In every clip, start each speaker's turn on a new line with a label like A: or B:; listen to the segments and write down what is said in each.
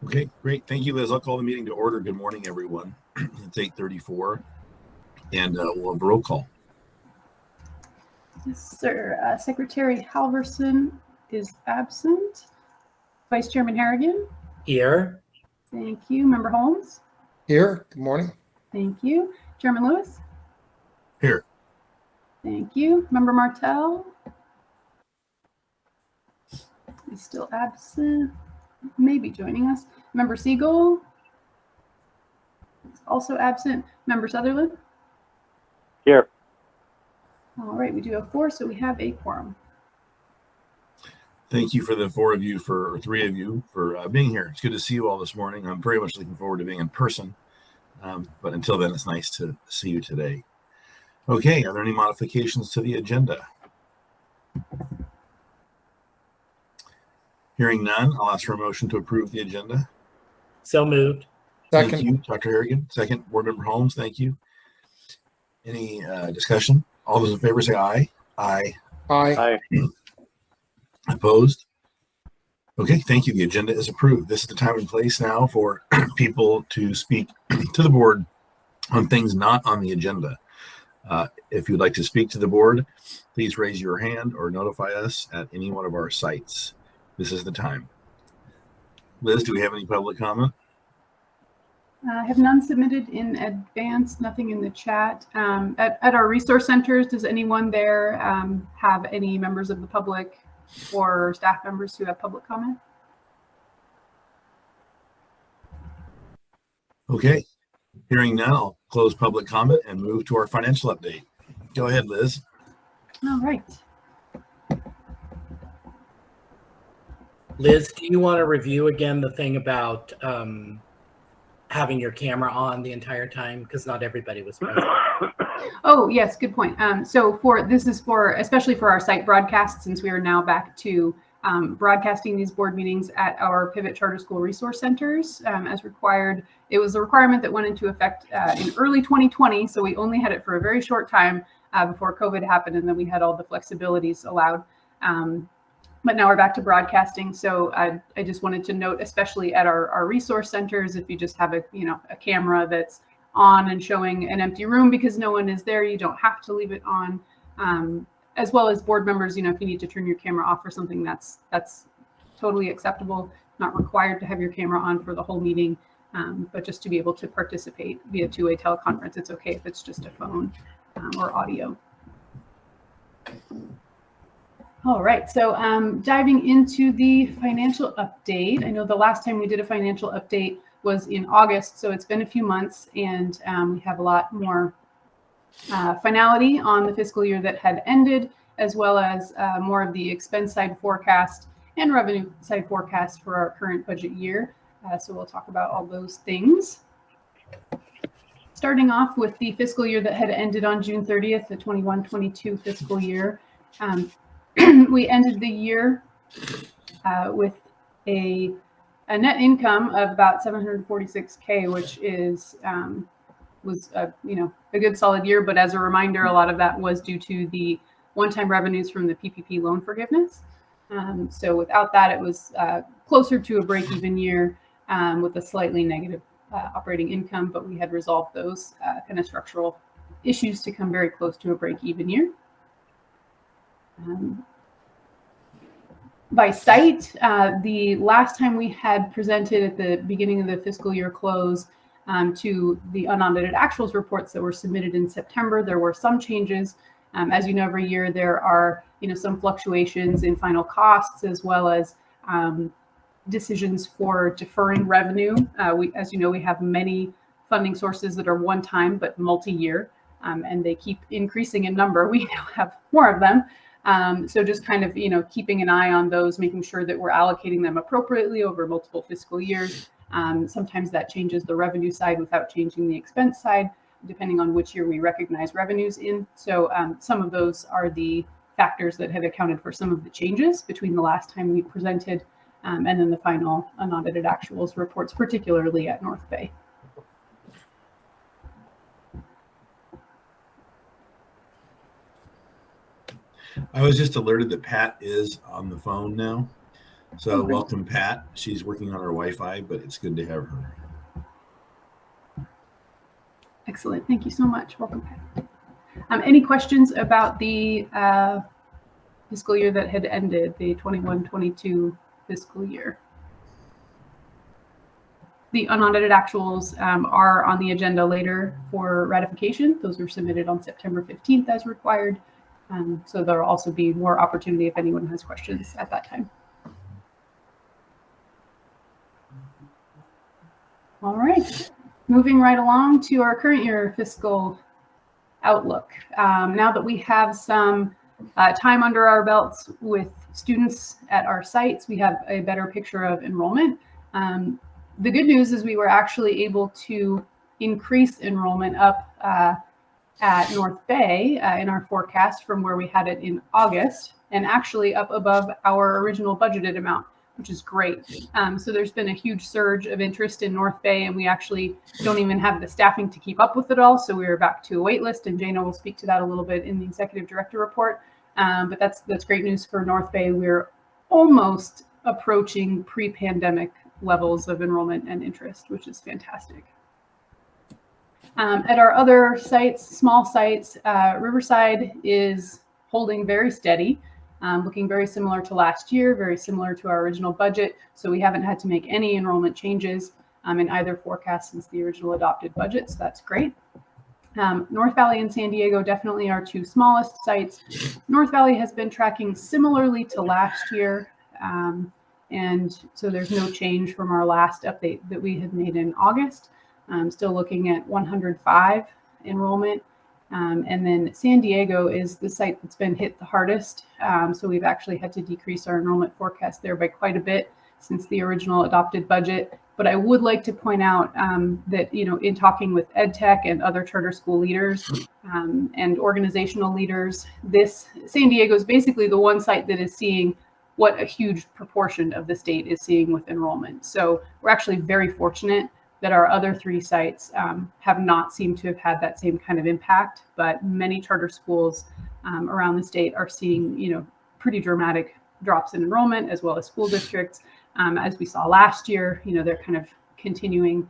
A: Okay, great. Thank you, Liz. I'll call the meeting to order. Good morning, everyone. It's 8:34, and we'll have a roll call.
B: Yes, sir. Secretary Halverson is absent. Vice Chairman Harrigan?
C: Here.
B: Thank you. Member Holmes?
D: Here. Good morning.
B: Thank you. Chairman Lewis?
A: Here.
B: Thank you. Member Martell? He's still absent. Maybe joining us. Member Siegel? Also absent. Member Sutherland?
E: Here.
B: All right, we do have 4, so we have a quorum.
A: Thank you for the 3 of you for being here. It's good to see you all this morning. I'm very much looking forward to being in person. But until then, it's nice to see you today. Okay, are there any modifications to the agenda? Hearing none, I'll ask for a motion to approve the agenda.
C: So moved.
D: Second.
A: Thank you, Dr. Harrigan. Second, Board Member Holmes, thank you. Any discussion? All those in favor say aye. Aye.
D: Aye.
E: Aye.
A: Opposed? Okay, thank you. The agenda is approved. This is the time and place now for people to speak to the board on things not on the agenda. If you'd like to speak to the board, please raise your hand or notify us at any one of our sites. This is the time. Liz, do we have any public comment?
B: I have none submitted in advance, nothing in the chat. At our resource centers, does anyone there have any members of the public or staff members who have public comment?
A: Okay, hearing none, I'll close public comment and move to our financial update. Go ahead, Liz.
B: All right.
C: Liz, do you want to review again the thing about having your camera on the entire time? Because not everybody was present.
B: Oh, yes, good point. So this is especially for our site broadcast, since we are now back to broadcasting these board meetings at our Pivot Charter School Resource Centers as required. It was a requirement that went into effect in early 2020, so we only had it for a very short time before COVID happened, and then we had all the flexibilities allowed. But now we're back to broadcasting. So I just wanted to note, especially at our resource centers, if you just have a camera that's on and showing an empty room because no one is there, you don't have to leave it on. As well as board members, if you need to turn your camera off for something, that's totally acceptable. Not required to have your camera on for the whole meeting, but just to be able to participate via two-way teleconference, it's okay if it's just a phone or audio. All right, so diving into the financial update. I know the last time we did a financial update was in August, so it's been a few months, and we have a lot more finality on the fiscal year that had ended, as well as more of the expense side forecast and revenue side forecast for our current budget year. So we'll talk about all those things. Starting off with the fiscal year that had ended on June 30th, the 21-22 fiscal year. We ended the year with a net income of about $746K, which was a good solid year. But as a reminder, a lot of that was due to the one-time revenues from the PPP loan forgiveness. So without that, it was closer to a break-even year with a slightly negative operating income. But we had resolved those kind of structural issues to come very close to a break-even year. By site, the last time we had presented at the beginning of the fiscal year close to the unaudited actuals reports that were submitted in September, there were some changes. As you know, every year there are some fluctuations in final costs, as well as decisions for deferring revenue. As you know, we have many funding sources that are one-time but multi-year, and they keep increasing in number. We now have more of them. So just kind of, keeping an eye on those, making sure that we're allocating them appropriately over multiple fiscal years. Sometimes that changes the revenue side without changing the expense side, depending on which year we recognize revenues in. So some of those are the factors that have accounted for some of the changes between the last time we presented and then the final unaudited actuals reports, particularly at North Bay.
A: I was just alerted that Pat is on the phone now. So
B: Okay.
A: welcome, Pat. She's working on her Wi-Fi, but it's good to have her.
B: Excellent. Thank you so much. Welcome, Pat. Any questions about the fiscal year that had ended, the 21-22 fiscal year? The unaudited actuals are on the agenda later for ratification. Those were submitted on September 15th as required. So there'll also be more opportunity if anyone has questions at that time. All right, moving right along to our current year fiscal outlook. Now that we have some time under our belts with students at our sites, we have a better picture of enrollment. The good news is we were actually able to increase enrollment up at North Bay in our forecast from where we had it in August, and actually up above our original budgeted amount, which is great. So there's been a huge surge of interest in North Bay, and we actually don't even have the staffing to keep up with it all. So we are back to a wait list, and Jana will speak to that a little bit in the executive director report. But that's great news for North Bay. We're almost approaching pre-pandemic levels of enrollment and interest, which is fantastic. At our other sites, small sites, Riverside is holding very steady, looking very similar to last year, very similar to our original budget. So we haven't had to make any enrollment changes in either forecast since the original adopted budget. So that's great. North Valley and San Diego definitely our two smallest sites. North Valley has been tracking similarly to last year. And so there's no change from our last update that we had made in August. Still looking at 105 enrollment. And then San Diego is the site that's been hit the hardest. So we've actually had to decrease our enrollment forecast there by quite a bit since the original adopted budget. But I would like to point out that, you know, in talking with EdTech and other charter school leaders and organizational leaders, this San Diego is basically the one site that is seeing what a huge proportion of the state is seeing with enrollment. So we're actually very fortunate that our other three sites have not seemed to have had that same kind of impact, but many charter schools around the state are seeing, you know, pretty dramatic drops in enrollment, as well as school districts. As we saw last year, you know, they're kind of continuing.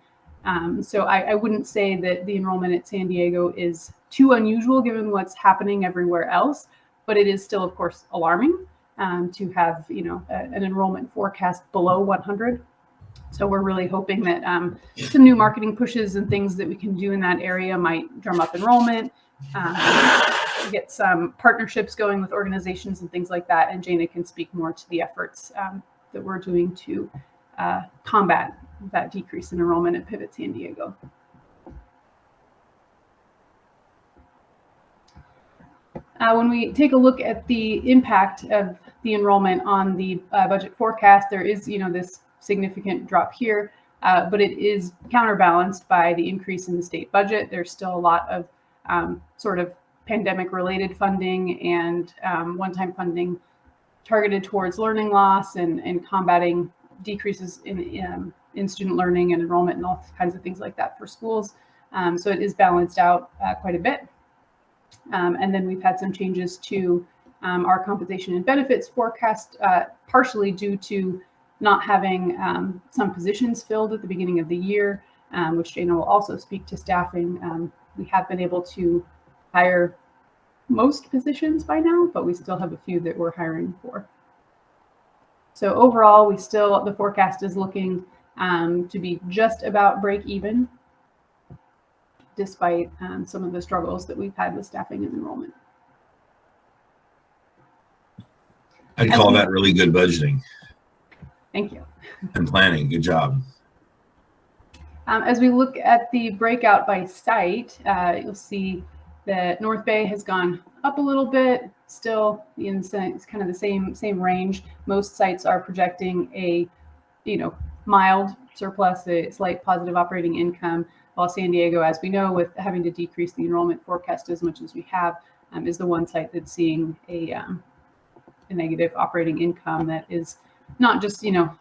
B: So I wouldn't say that the enrollment at San Diego is too unusual given what's happening everywhere else, but it is still, of course, alarming to have, you know, an enrollment forecast below 100. So we're really hoping that some new marketing pushes and things that we can do in that area might drum up enrollment, get some partnerships going with organizations and things like that. And Jana can speak more to the efforts that we're doing to combat that decrease in enrollment at Pivot San Diego. When we take a look at the impact of the enrollment on the budget forecast, there is, you know, this significant drop here, but it is counterbalanced by the increase in the state budget. There's still a lot of sort of pandemic-related funding and one-time funding targeted towards learning loss and combating decreases in student learning and enrollment and all kinds of things like that for schools. So it is balanced out quite a bit. And then we've had some changes to our compensation and benefits forecast, partially due to not having some positions filled at the beginning of the year, which Jana will also speak to staffing. We have been able to hire most positions by now, but we still have a few that we're hiring for. So overall, the forecast is looking to be just about break even, despite some of the struggles that we've had with staffing and enrollment.
A: I'd call that really good budgeting.
B: Thank you.
A: And planning. Good job.
B: As we look at the breakout by site, you'll see that North Bay has gone up a little bit, still in it's kind of the same range. Most sites are projecting a, you know, mild surplus, a slight positive operating income, while San Diego, as we know, with having to decrease the enrollment forecast as much as we have, is the one site that's seeing a negative operating income that is not just, you know,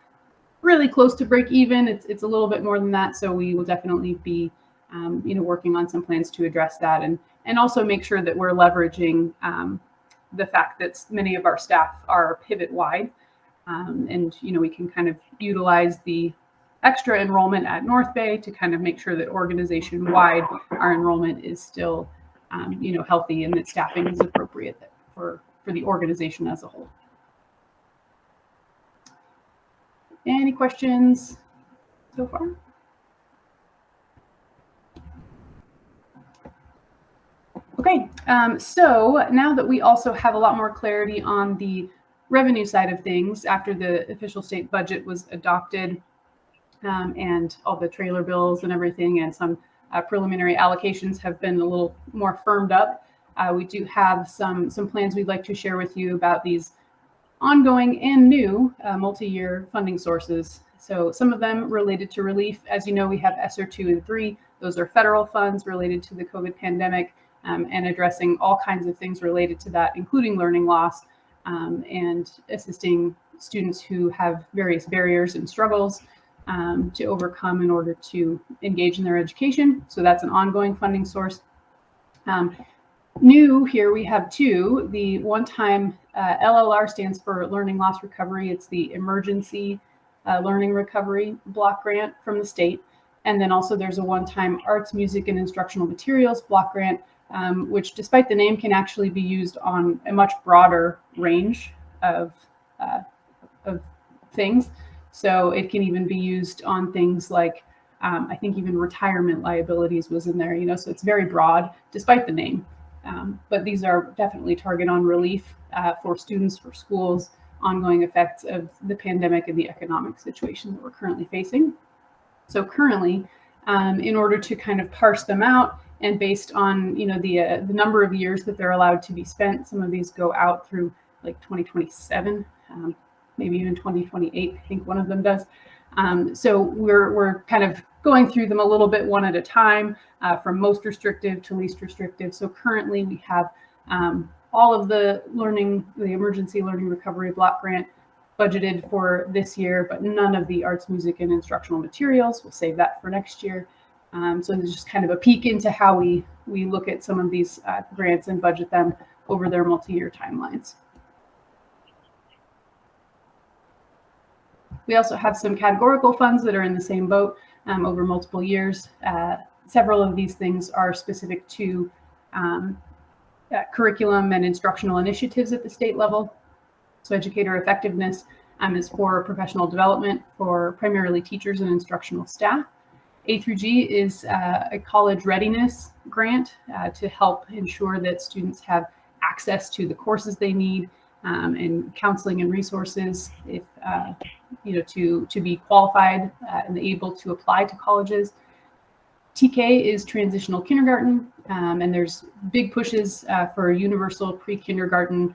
B: really close to break even. It's a little bit more than that. So we will definitely be, you know, working on some plans to address that and also make sure that we're leveraging the fact that many of our staff are pivot wide. And, we can kind of utilize the extra enrollment at North Bay to kind of make sure that organization-wide our enrollment is still, healthy and that staffing is appropriate for the organization as a whole. Any questions so far? Okay, so now that we also have a lot more clarity on the revenue side of things after the official state budget was adopted, and all the trailer bills and everything, and some preliminary allocations have been a little more firmed up, we do have some plans we'd like to share with you about these ongoing and new multi-year funding sources. So some of them related to relief. As you know, we have ESSER 2 and 3. Those are federal funds related to the COVID pandemic, and addressing all kinds of things related to that, including learning loss, and assisting students who have various barriers and struggles to overcome in order to engage in their education. So that's an ongoing funding source. New here, we have two. The one-time LLR stands for Learning Loss Recovery. It's the Emergency Learning Recovery Block Grant from the state. And then also there's a one-time Arts, Music, and Instructional Materials Block Grant, which, despite the name, can actually be used on a much broader range of things. So it can even be used on things like, I think even retirement liabilities was in there, so it's very broad, despite the name. But these are definitely target on relief for students, for schools, ongoing effects of the pandemic and the economic situation that we're currently facing. So currently, in order to kind of parse them out, and based on the number of years that they're allowed to be spent, some of these go out through like 2027, maybe even 2028. I think one of them does. So we're kind of going through them a little bit one at a time, from most restrictive to least restrictive. So currently we have all of the Emergency Learning Recovery Block Grant budgeted for this year, but none of the Arts, Music, and Instructional Materials. We'll save that for next year. So there's just kind of a peek into how we look at some of these grants and budget them over their multi-year timelines. We also have some categorical funds that are in the same boat over multiple years. Several of these things are specific to curriculum and instructional initiatives at the state level. So educator effectiveness is for professional development for primarily teachers and instructional staff. A through G is a college readiness grant to help ensure that students have access to the courses they need, and counseling and resources if to be qualified and able to apply to colleges. TK is transitional kindergarten, and there's big pushes for universal pre-kindergarten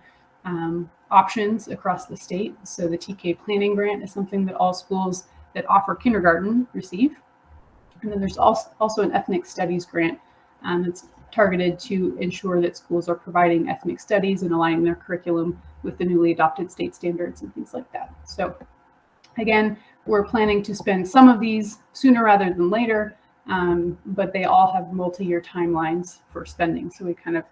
B: options across the state. So the TK planning grant is something that all schools that offer kindergarten receive. And then there's also an ethnic studies grant that's targeted to ensure that schools are providing ethnic studies and aligning their curriculum with the newly adopted state standards and things like that. So again, we're planning to spend some of these sooner rather than later, but they all have multi-year timelines for spending. So we kind of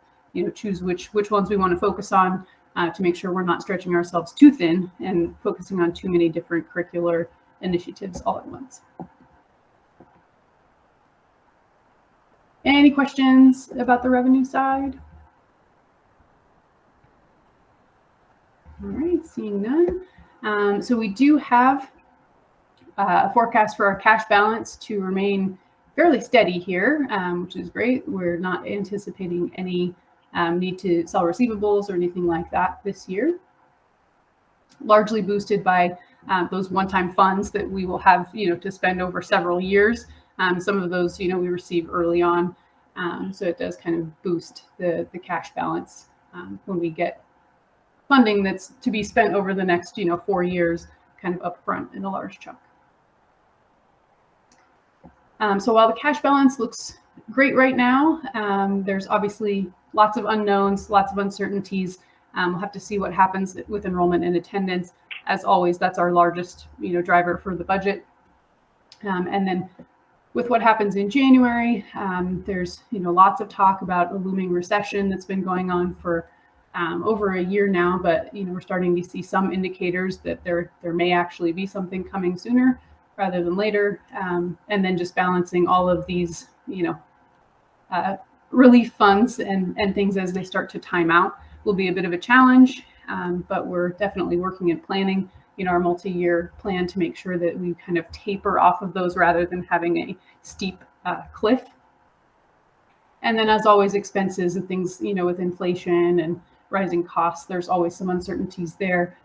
B: choose which ones we want to focus on to make sure we're not stretching ourselves too thin and focusing on too many different curricular initiatives all at once. Any questions about the revenue side? All right, seeing none. So we do have a forecast for our cash balance to remain fairly steady here, which is great. We're not anticipating any need to sell receivables or anything like that this year. Largely boosted by those one-time funds that we will have, to spend over several years. Some of those, we receive early on, so it does kind of boost the cash balance when we get funding that's to be spent over the next, 4 years, kind of upfront in a large chunk. So while the cash balance looks great right now, there's obviously lots of unknowns, lots of uncertainties. We'll have to see what happens with enrollment and attendance. As always, that's our largest, driver for the budget. And then with what happens in January, there's, lots of talk about a looming recession that's been going on for over a year now, but we're starting to see some indicators that there may actually be something coming sooner rather than later, and then just balancing all of these relief funds and things as they start to time out will be a bit of a challenge, but we're definitely working and planning our multi-year plan to make sure that we kind of taper off of those rather than having a steep cliff. And then, as always, expenses and things, with inflation and rising costs, there's always some uncertainties there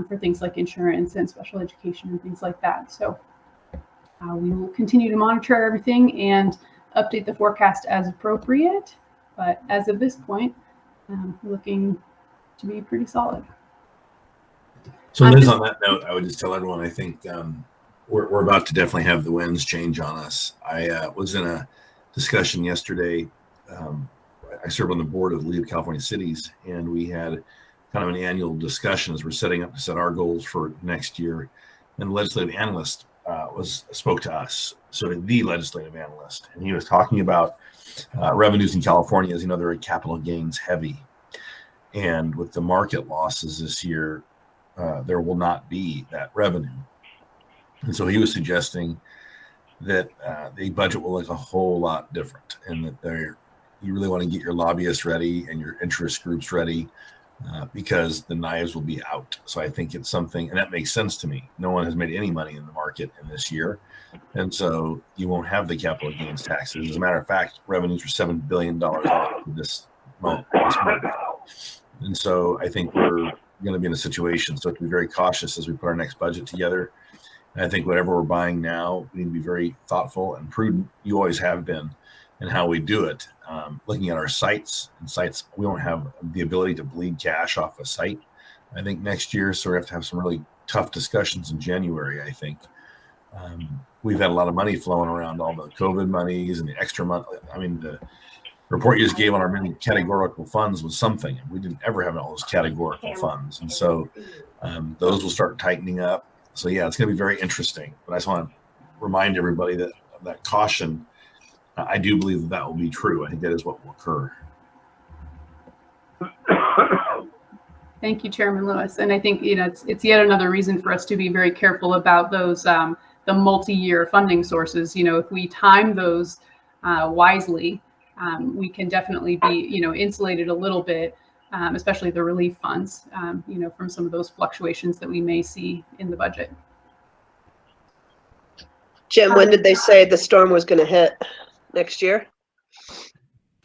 B: for things like insurance and special education and things like that. So we will continue to monitor everything and update the forecast as appropriate. But as of this point, looking to be pretty solid.
A: So Liz, on that note, I would just tell everyone, I think we're about to definitely have the winds change on us. I was in a discussion yesterday. I serve on the board of the League of California Cities, and we had kind of an annual discussion as we're setting up to set our goals for next year. And the legislative analyst spoke to us, so the legislative analyst, and he was talking about revenues in California. As you know, they're capital gains heavy, and with the market losses this year, there will not be that revenue. And so he was suggesting that the budget will look a whole lot different, and that you really want to get your lobbyists ready and your interest groups ready because the knives will be out. So I think it's something, and that makes sense to me. No one has made any money in the market in this year, and so you won't have the capital gains taxes. As a matter of fact, revenues were $7 billion this month. And so I think we're going to be in a situation, so to be very cautious as we put our next budget together. And I think whatever we're buying now, we need to be very thoughtful and prudent. You always have been, in how we do it. Looking at our sites, we don't have the ability to bleed cash off a site, I think, next year. So we have to have some really tough discussions in January, I think. We've had a lot of money flowing around, all the COVID monies and the extra money. I mean, the report you just gave on our many categorical funds was something. We didn't ever have all those categorical funds. And so those will start tightening up. So yeah, it's going to be very interesting. But I just want to remind everybody that caution, I do believe that will be true. I think that is what will occur.
B: Thank you, Chairman Lewis. And I think it's yet another reason for us to be very careful about those the multi-year funding sources. If we time those wisely, we can definitely be insulated a little bit, especially the relief funds, from some of those fluctuations that we may see in the budget.
F: Jim, when did they say the storm was going to hit? Next year?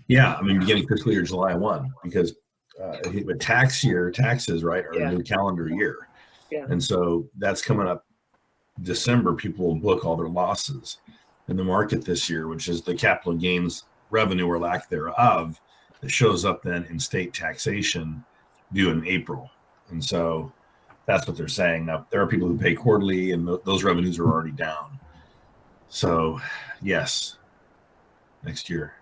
A: Yeah, I mean, beginning fiscal year July 1, because the taxes, right, are a new calendar year.
F: Yeah.
A: And so that's coming up December. People will book all their losses in the market this year, which is the capital gains revenue or lack thereof that shows up then in state taxation due in April. And so that's what they're saying. Now, there are people who pay quarterly, and those revenues are already down. So, yes, next year.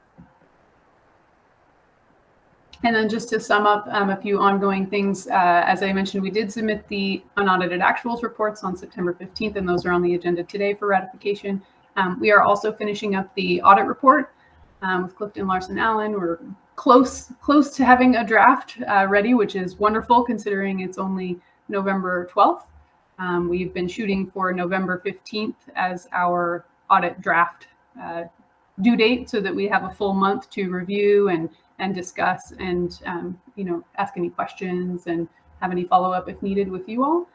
B: And then just to sum up a few ongoing things, as I mentioned, we did submit the unaudited actuals reports on September 15th, and those are on the agenda today for ratification. We are also finishing up the audit report with Clifton Larson Allen. We're close to having a draft ready, which is wonderful considering it's only November 12th. We've been shooting for November 15th as our audit draft due date, so that we have a full month to review and discuss and ask any questions and have any follow-up if needed with you all,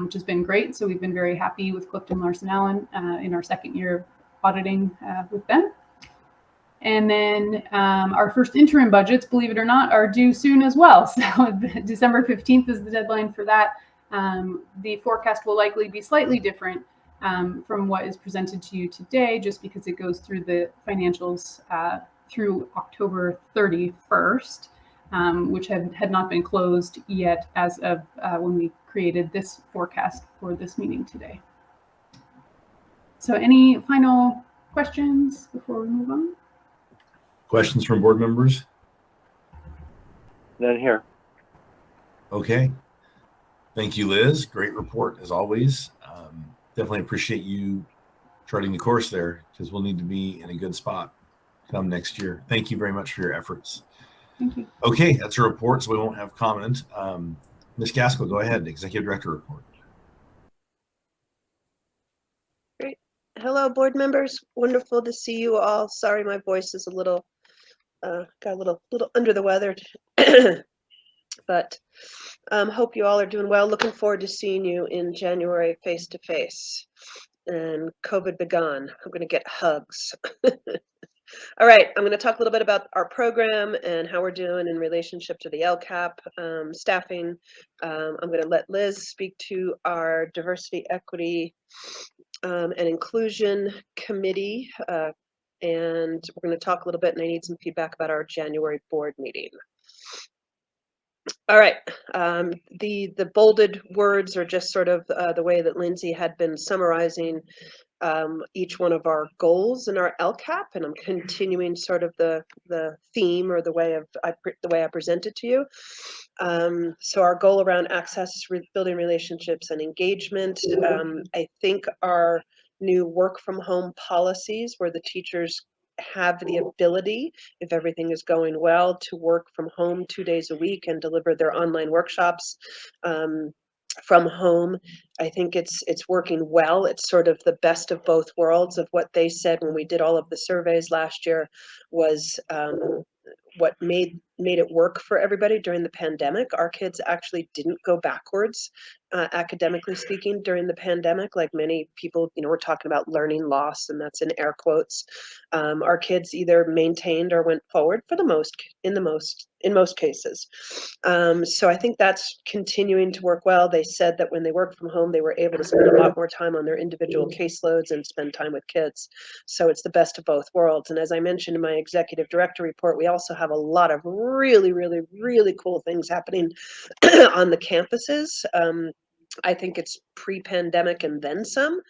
B: which has been great. So we've been very happy with Clifton Larson Allen in our second year of auditing with them. And then our first interim budgets, believe it or not, are due soon as well. So December 15th is the deadline for that. The forecast will likely be slightly different from what is presented to you today, just because it goes through the financials through October 31st, which had not been closed yet as of when we created this forecast for this meeting today. So any final questions before we move on?
A: Questions from board members?
E: None here.
A: Okay. Thank you, Liz. Great report as always. Definitely appreciate you charting the course there, because we'll need to be in a good spot come next year. Thank you very much for your efforts.
B: Thank you.
A: Okay, that's a report, so we won't have comment. Ms. Gaskell, go ahead. Executive Director report.
F: Great. Hello, board members. Wonderful to see you all. Sorry, my voice is a little, got a little under the weather, but hope you all are doing well. Looking forward to seeing you in January face to face. And COVID begone. I'm going to get hugs. All right, I'm going to talk a little bit about our program and how we're doing in relationship to the LCAP staffing. I'm going to let Liz speak to our diversity, equity, and inclusion committee. And we're going to talk a little bit, and I need some feedback about our January board meeting. All right, the bolded words are just sort of the way that Lindsay had been summarizing each one of our goals in our LCAP, and I'm continuing sort of the theme or the way I present it to you. So our goal around access, building relationships, and engagement. I think our new work from home policies, where the teachers have the ability, if everything is going well, to work from home 2 days a week and deliver their online workshops from home. I think it's working well. It's sort of the best of both worlds of what they said when we did all of the surveys last year was what made it work for everybody during the pandemic. Our kids actually didn't go backwards, academically speaking, during the pandemic. Like many people, we're talking about learning loss, and that's in air quotes. Our kids either maintained or went forward in most cases. So I think that's continuing to work well. They said that when they work from home, they were able to spend a lot more time on their individual caseloads and spend time with kids. So it's the best of both worlds. And as I mentioned in my executive director report, we also have a lot of really, really, really cool things happening on the campuses. I think it's pre-pandemic and then some,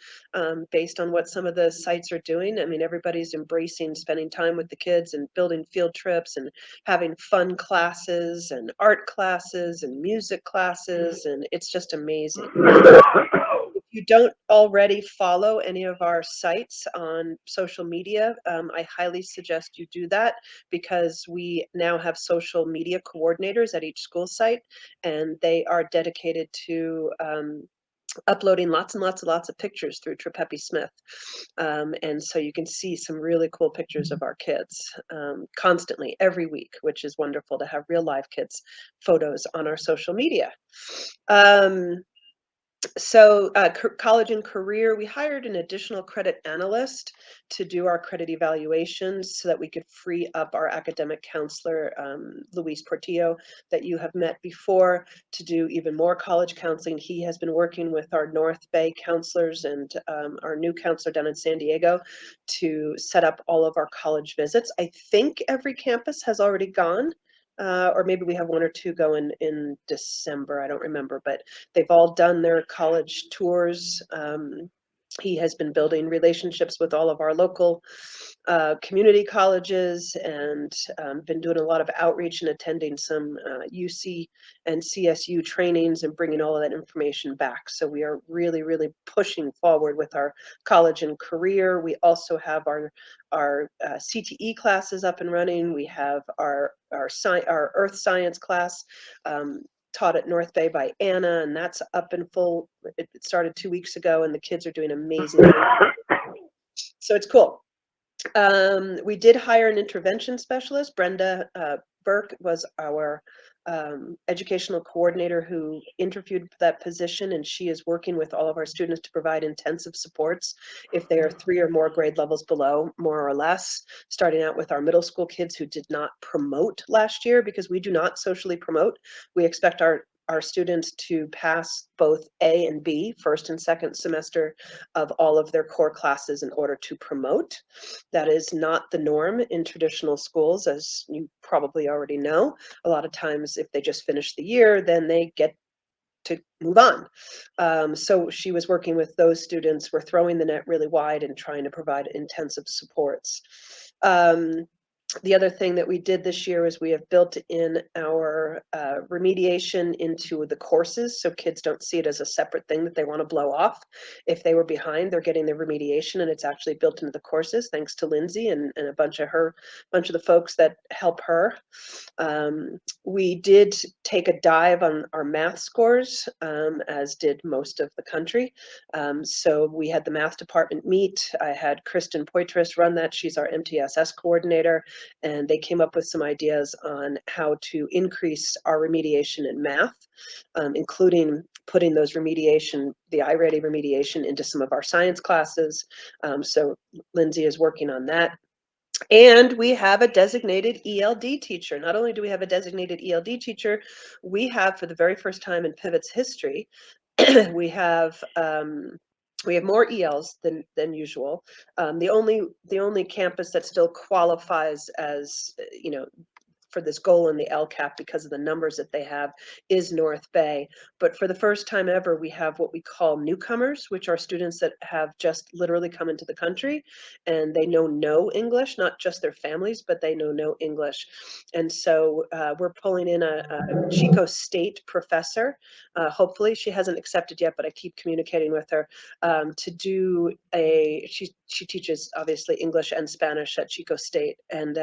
F: based on what some of the sites are doing. I mean, everybody's embracing spending time with the kids and building field trips and having fun classes and art classes and music classes, and it's just amazing. If you don't already follow any of our sites on social media, I highly suggest you do that, because we now have social media coordinators at each school site, and they are dedicated to uploading lots and lots of pictures through Trepepi Smith. And so you can see some really cool pictures of our kids constantly every week, which is wonderful to have real live kids photos on our social media. So college and career, we hired an additional credit analyst to do our credit evaluations so that we could free up our academic counselor, Luis Portillo, that you have met before, to do even more college counseling. He has been working with our North Bay counselors and our new counselor down in San Diego to set up all of our college visits. I think every campus has already gone. Or maybe we have one or two going in December. I don't remember, but they've all done their college tours. He has been building relationships with all of our local community colleges and been doing a lot of outreach and attending some UC and CSU trainings and bringing all of that information back. So we are really, really pushing forward with our college and career. We also have our CTE classes up and running. We have our earth science class taught at North Bay by Anna, and that's up in full. It started 2 weeks ago, and the kids are doing amazing. So it's cool. We did hire an intervention specialist. Brenda Burke was our educational coordinator who interviewed for that position, and she is working with all of our students to provide intensive supports if they are 3 or more grade levels below, more or less, starting out with our middle school kids who did not promote last year, because we do not socially promote. We expect our students to pass both A and B, first and second semester of all of their core classes in order to promote. That is not the norm in traditional schools, as you probably already know. A lot of times, if they just finish the year, then they get to move on. So she was working with those students. We're throwing the net really wide and trying to provide intensive supports. The other thing that we did this year is we have built in our remediation into the courses, so kids don't see it as a separate thing that they want to blow off. If they were behind, they're getting their remediation, and it's actually built into the courses, thanks to Lindsay and a bunch of the folks that help her. We did take a dive on our math scores, as did most of the country. So we had the math department meet. I had Kristen Poitras run that. She's our MTSS coordinator, and they came up with some ideas on how to increase our remediation in math, including putting those remediation, the iReady remediation, into some of our science classes. So Lindsay is working on that. And we have a designated ELD teacher. Not only do we have a designated ELD teacher, we have, for the very first time in Pivot's history, we have more ELs than usual. The only campus that still qualifies as, for this goal in the LCAP because of the numbers that they have is North Bay. But for the first time ever, we have what we call newcomers, which are students that have just literally come into the country and they know no English, not just their families, but they know no English. And so we're pulling in a Chico State professor. Hopefully, she hasn't accepted yet, but I keep communicating with her to do she teaches obviously English and Spanish at Chico State, and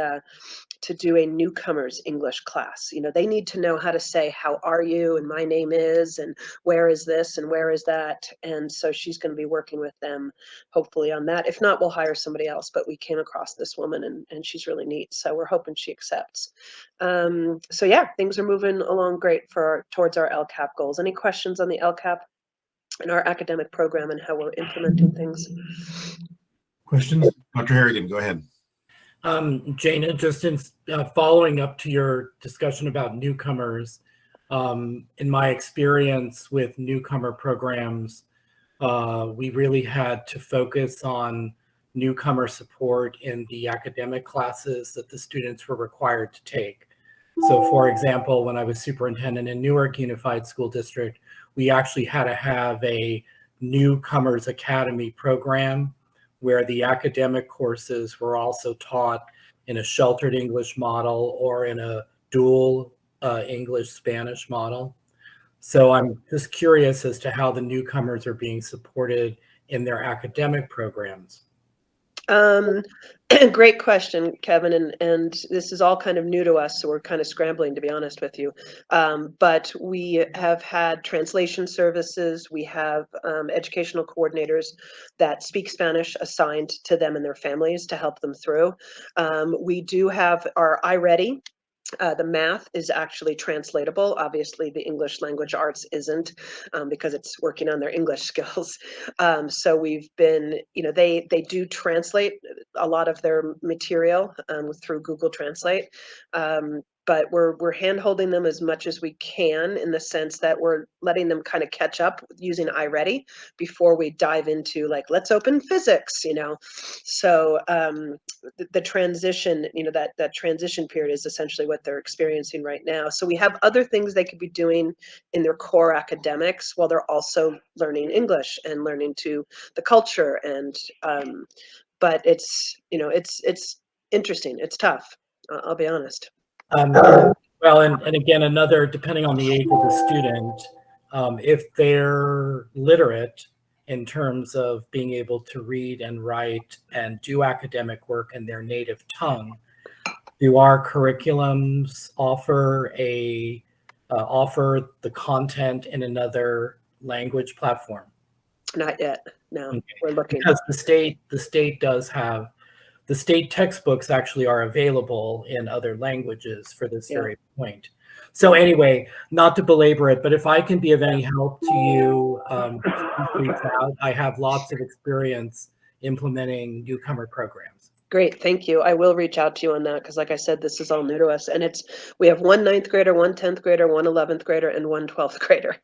F: to do a newcomers English class. They need to know how to say, how are you? And my name is, and where is this? And where is that? And so she's going to be working with them, hopefully, on that. If not, we'll hire somebody else, but we came across this woman and she's really neat. So we're hoping she accepts. So yeah, things are moving along great towards our LCAP goals. Any questions on the LCAP and our academic program and how we're implementing things?
A: Questions? Dr. Harrigan, go ahead.
C: Jana, just in following up to your discussion about newcomers, in my experience with newcomer programs, we really had to focus on newcomer support in the academic classes that the students were required to take. So for example, when I was superintendent in Newark Unified School District, we actually had to have a newcomers academy program where the academic courses were also taught in a sheltered English model or in a dual English-Spanish model. So I'm just curious as to how the newcomers are being supported in their academic programs.
F: Great question, Kevin, and this is all kind of new to us, so we're kind of scrambling, to be honest with you. But we have had translation services. We have educational coordinators that speak Spanish assigned to them and their families to help them through. We do have our iReady. The math is actually translatable. Obviously, the English language arts isn't, because it's working on their English skills. So we've been, they do translate a lot of their material through Google Translate. But we're hand-holding them as much as we can, in the sense that we're letting them kind of catch up using iReady before we dive into, like, let's open physics, So the transition, that transition period is essentially what they're experiencing right now. So we have other things they could be doing in their core academics while they're also learning English and learning to the culture. And but it's interesting. It's tough. I'll be honest.
C: Well, and again, another, depending on the age of the student, if they're literate in terms of being able to read and write and do academic work in their native tongue, do our curriculums offer the content in another language platform?
F: Not yet. No,
C: Okay.
F: we're looking.
C: Because the state does have, the state textbooks actually are available in other languages for this very point. So anyway, not to belabor it, but if I can be of any help to you, reach out. I have lots of experience implementing newcomer programs.
F: Great, thank you. I will reach out to you on that, because like I said, this is all new to us. And we have one 9th grader, one 10th grader, one 11th grader, and one 12th grader.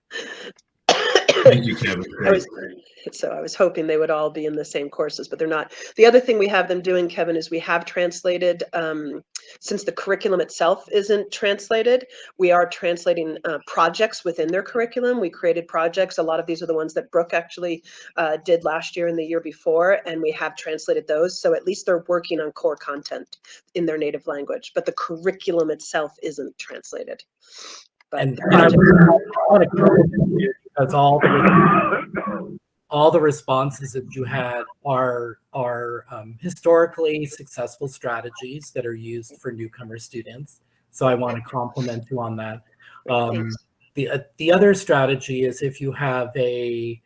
A: Thank you, Kevin. Great.
F: So I was hoping they would all be in the same courses, but they're not. The other thing we have them doing, Kevin, is we have translated, since the curriculum itself isn't translated, we are translating projects within their curriculum. We created projects. A lot of these are the ones that Brooke actually did last year and the year before, and we have translated those. So at least they're working on core content in their native language, but the curriculum itself isn't translated. But
C: And
F: the
C: I
F: project-
C: want to compliment you because all the responses that you had are historically successful strategies that are used for newcomer students. So I want to compliment you on that.
F: Thanks.
C: The other strategy is if you have a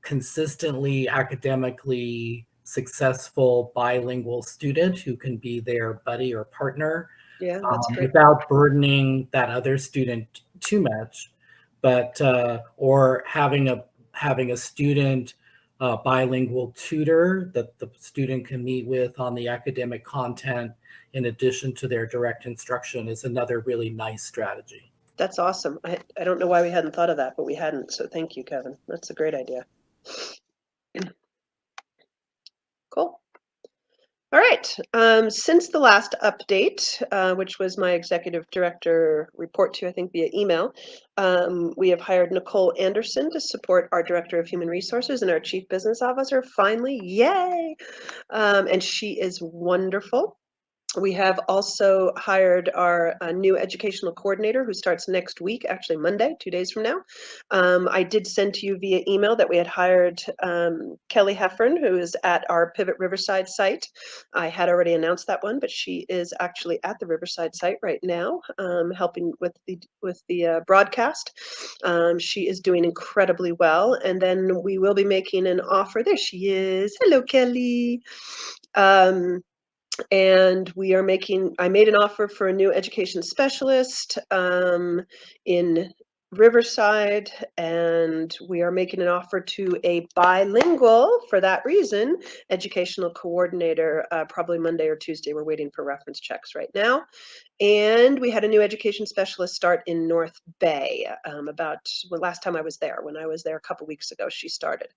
C: consistently academically successful bilingual student who can be their buddy or partner,
F: Yeah, that's great.
C: without burdening that other student too much, but or having a student bilingual tutor that the student can meet with on the academic content in addition to their direct instruction is another really nice strategy.
F: That's awesome. I don't know why we hadn't thought of that, but we hadn't. So thank you, Kevin. That's a great idea. Cool. All right. Since the last update, which was my executive director report to, I think, via email, we have hired Nicole Anderson to support our director of human resources and our chief business officer. Finally, yay! And she is wonderful. We have also hired our new educational coordinator who starts next week, actually Monday, 2 days from now. I did send to you via email that we had hired Kelly Heffern, who is at our Pivot Riverside site. I had already announced that one, but she is actually at the Riverside site right now, helping with the broadcast. She is doing incredibly well. And then we will be making an offer. There she is. Hello, Kelly. And I made an offer for a new education specialist in Riverside, and we are making an offer to a bilingual, for that reason, educational coordinator, probably Monday or Tuesday. We're waiting for reference checks right now. And we had a new education specialist start in North Bay last time I was there. When I was there a couple weeks ago, she started.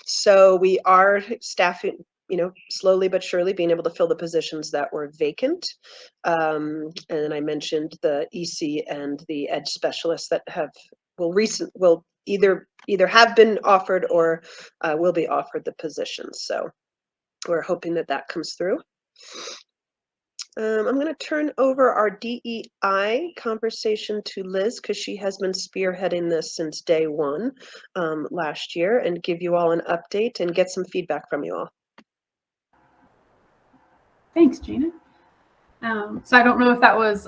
F: So we are staffing, slowly but surely being able to fill the positions that were vacant. And I mentioned the EC and the Ed specialists that will either have been offered or will be offered the positions. So we're hoping that comes through. I'm going to turn over our DEI conversation to Liz because she has been spearheading this since day one last year, and give you all an update and get some feedback from you all.
B: Thanks, Gina. So I don't know if that was,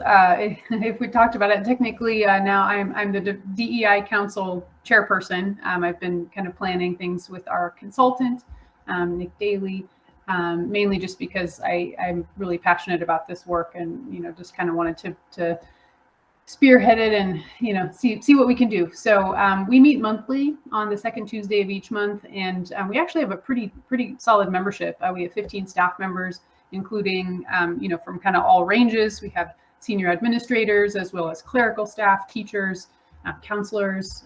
B: if we talked about it. Technically, now I'm the DEI Council chairperson. I've been kind of planning things with our consultant, Nick Daly, mainly just because I'm really passionate about this work and, just kind of wanted to spearhead it and, see what we can do. So we meet monthly on the second Tuesday of each month, and we actually have a pretty solid membership. We have 15 staff members, including, from kind of all ranges. We have senior administrators as well as clerical staff, teachers, counselors,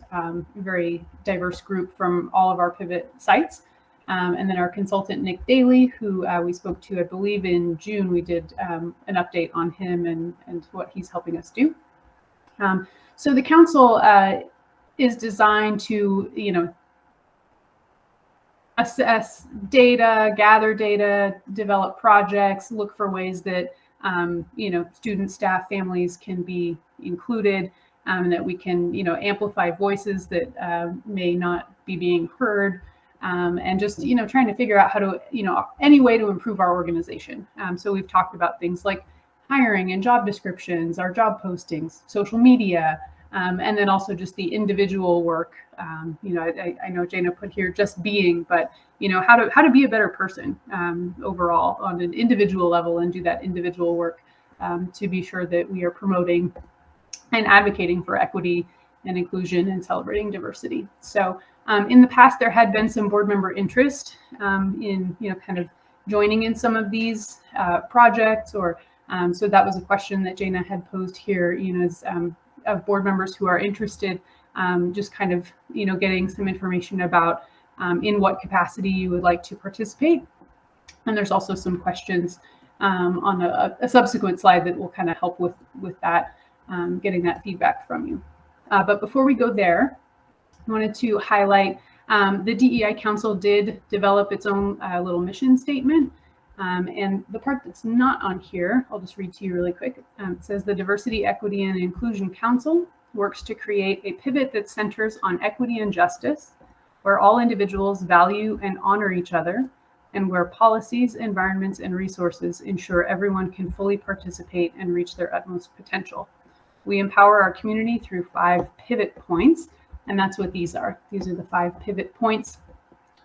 B: very diverse group from all of our Pivot sites. And then our consultant, Nick Daly, who we spoke to, I believe in June, we did an update on him and what he's helping us do. So the council is designed to, assess data, gather data, develop projects, look for ways that, students, staff, families can be included, and that we can, amplify voices that may not be being heard, and just, trying to figure out how to, any way to improve our organization. So we've talked about things like hiring and job descriptions, our job postings, social media, and then also just the individual work. I know Jana put here just being, but how to be a better person overall on an individual level and do that individual work to be sure that we are promoting and advocating for equity and inclusion and celebrating diversity. So in the past, there had been some board member interest in kind of joining in some of these projects, or so that was a question that Jana had posed here. As of board members who are interested, just kind of, getting some information about in what capacity you would like to participate. And there's also some questions on a subsequent slide that will kind of help with that, getting that feedback from you. But before we go there, I wanted to highlight the DEI Council did develop its own little mission statement. And the part that's not on here, I'll just read to you really quick. It says the Diversity, Equity, and Inclusion Council works to create a pivot that centers on equity and justice, where all individuals value and honor each other, and where policies, environments, and resources ensure everyone can fully participate and reach their utmost potential. We empower our community through 5 pivot points, and that's what these are. These are the 5 pivot points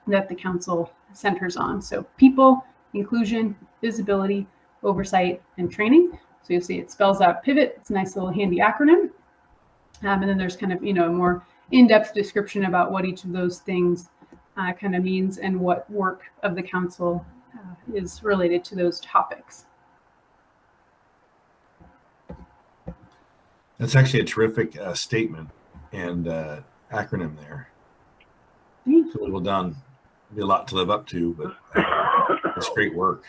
B: that the council centers on. So people, inclusion, visibility, oversight, and training. So you'll see it spells out pivot. It's a nice little handy acronym. And then there's kind of, a more in-depth description about what each of those things kind of means and what work of the council is related to those topics.
A: That's actually a terrific statement and acronym there.
B: Thank
A: So well done. Be a lot to live up to, but it's great work.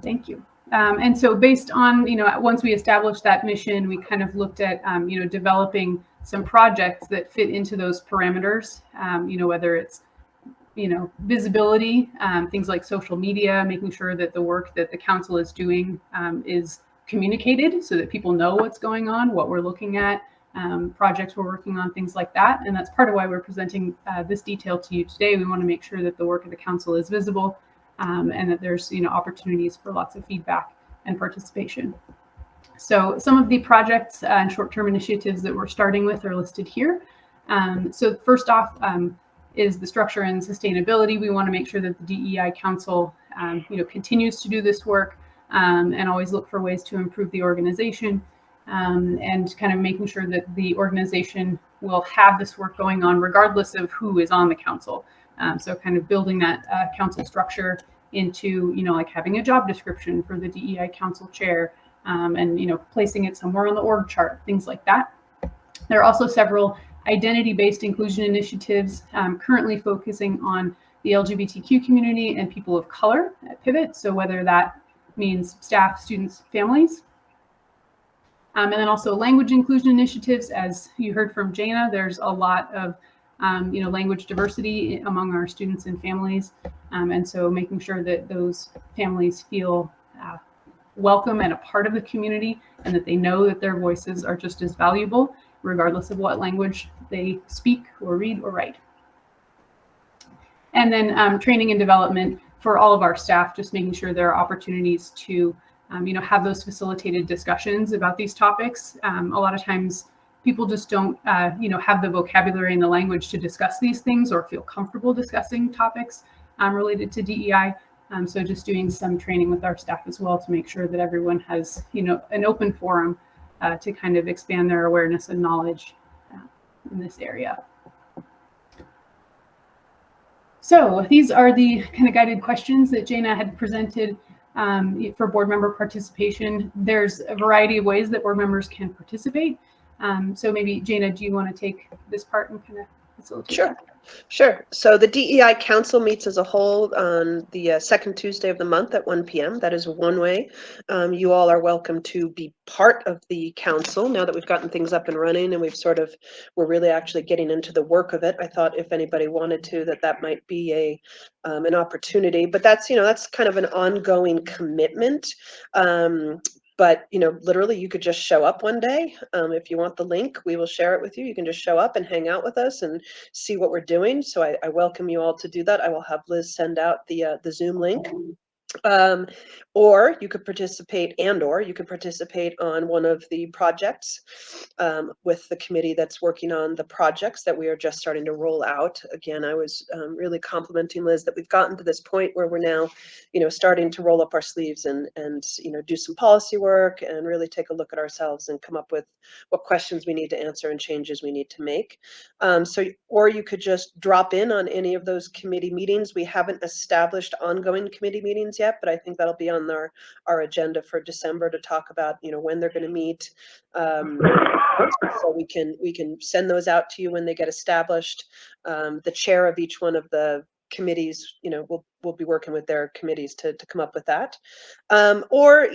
B: Thank you. And so based on, once we established that mission, we kind of looked at, developing some projects that fit into those parameters, whether it's, visibility, things like social media, making sure that the work that the council is doing is communicated so that people know what's going on, what we're looking at, projects we're working on, things like that. And that's part of why we're presenting this detail to you today. We want to make sure that the work of the council is visible and that there's, opportunities for lots of feedback and participation. So some of the projects and short-term initiatives that we're starting with are listed here. So first off is the structure and sustainability. We want to make sure that the DEI Council, continues to do this work and always look for ways to improve the organization and kind of making sure that the organization will have this work going on regardless of who is on the council. So kind of building that council structure into, like having a job description for the DEI Council chair and, placing it somewhere on the org chart, things like that. There are also several identity-based inclusion initiatives currently focusing on the LGBTQ community and people of color at Pivot. So whether that means staff, students, families. And then also language inclusion initiatives. As you heard from Jana, there's a lot of language diversity among our students and families. And so making sure that those families feel welcome and a part of the community and that they know that their voices are just as valuable regardless of what language they speak or read or write. And then training and development for all of our staff, just making sure there are opportunities to have those facilitated discussions about these topics. A lot of times people just don't, have the vocabulary and the language to discuss these things or feel comfortable discussing topics related to DEI. So just doing some training with our staff as well to make sure that everyone has, an open forum to kind of expand their awareness and knowledge in this area. So these are the kind of guided questions that Jana had presented for board member participation. There's a variety of ways that board members can participate. So maybe Jana, do you want to take this part and kind of facilitate?
F: Sure.
B: that?
F: Sure. So the DEI Council meets as a whole on the second Tuesday of the month at 1 p.m. That is one way. You all are welcome to be part of the council now that we've gotten things up and running and we're really actually getting into the work of it. I thought if anybody wanted to, that might be an opportunity, but that's kind of an ongoing commitment. But, literally you could just show up one day. If you want the link, we will share it with you. You can just show up and hang out with us and see what we're doing. So I welcome you all to do that. I will have Liz send out the Zoom link. Or you could participate on one of the projects with the committee that's working on the projects that we are just starting to roll out. Again, I was really complimenting Liz that we've gotten to this point where we're now, starting to roll up our sleeves and do some policy work and really take a look at ourselves and come up with what questions we need to answer and changes we need to make. Or you could just drop in on any of those committee meetings. We haven't established ongoing committee meetings yet. yet, but I think that'll be on our agenda for December to talk about, when they're going to meet. So we can send those out to you when they get established. The chair of each one of the committees, we'll be working with their committees to come up with that. Or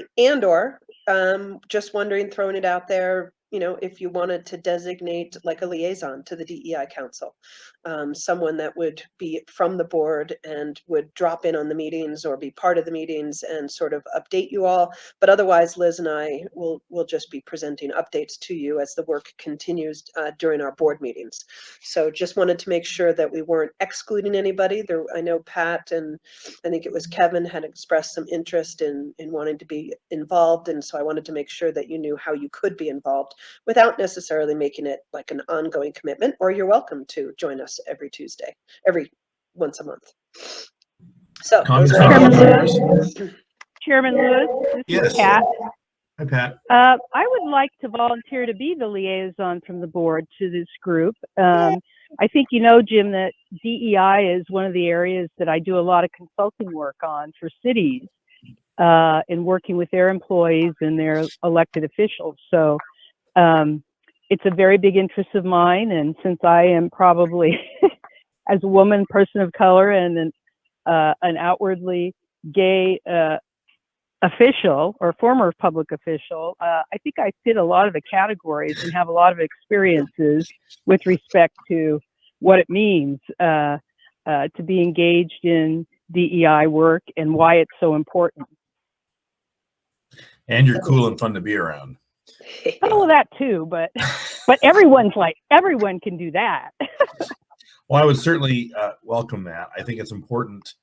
F: just wondering, throwing it out there, if you wanted to designate like a liaison to the DEI Council, someone that would be from the board and would drop in on the meetings or be part of the meetings and sort of update you all. But otherwise, Liz and I will just be presenting updates to you as the work continues during our board meetings. So just wanted to make sure that we weren't excluding anybody. I know Pat and I think it was Kevin had expressed some interest in wanting to be involved. And so I wanted to make sure that you knew how you could be involved without necessarily making it like an ongoing commitment, or you're welcome to join us every Tuesday, once a month. So
G: Chairman Lewis, this
A: Yes.
G: is Pat.
A: Hi, Pat.
G: I would like to volunteer to be the liaison from the board to this group. I think Jim, that DEI is one of the areas that I do a lot of consulting work on for cities in working with their employees and their elected officials. So it's a very big interest of mine. And since I am probably, as a woman, person of color, and an outwardly gay official or former public official, I think I fit a lot of the categories and have a lot of experiences with respect to what it means to be engaged in DEI work and why it's so important.
A: And you're cool and fun to be around.
G: Oh, that too, but everyone can do that.
A: Well, I would certainly welcome that. I think it's important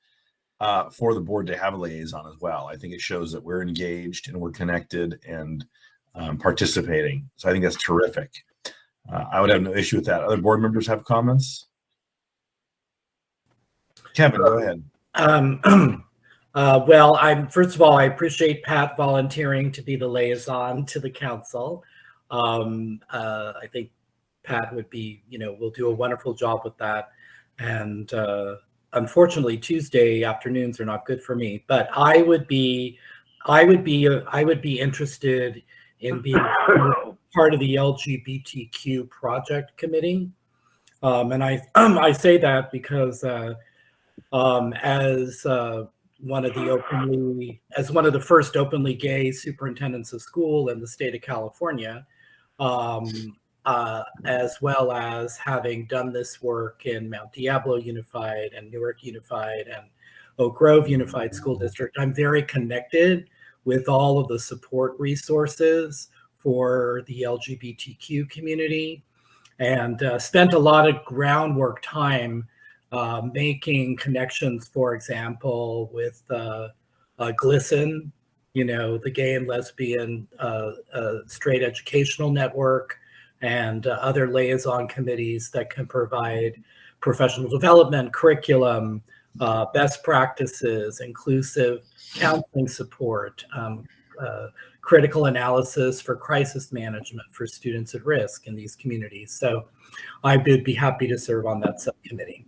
A: for the board to have a liaison as well. I think it shows that we're engaged and we're connected and participating. So I think that's terrific. I would have no issue with that. Other board members have comments? Kevin, go ahead.
C: Well, first of all, I appreciate Pat volunteering to be the liaison to the council. I think Pat would be, will do a wonderful job with that. And unfortunately, Tuesday afternoons are not good for me. But I would be interested in being part of the LGBTQ project committee. And I say that because as one of the first openly gay superintendents of school in the state of California, as well as having done this work in Mount Diablo Unified and Newark Unified and Oak Grove Unified School District, I'm very connected with all of the support resources for the LGBTQ community, and spent a lot of groundwork time making connections, for example, with GLSEN, the Gay and Lesbian Straight Educational Network, and other liaison committees that can provide professional development, curriculum, best practices, inclusive counseling support, critical analysis for crisis management for students at risk in these communities. So I would be happy to serve on that subcommittee.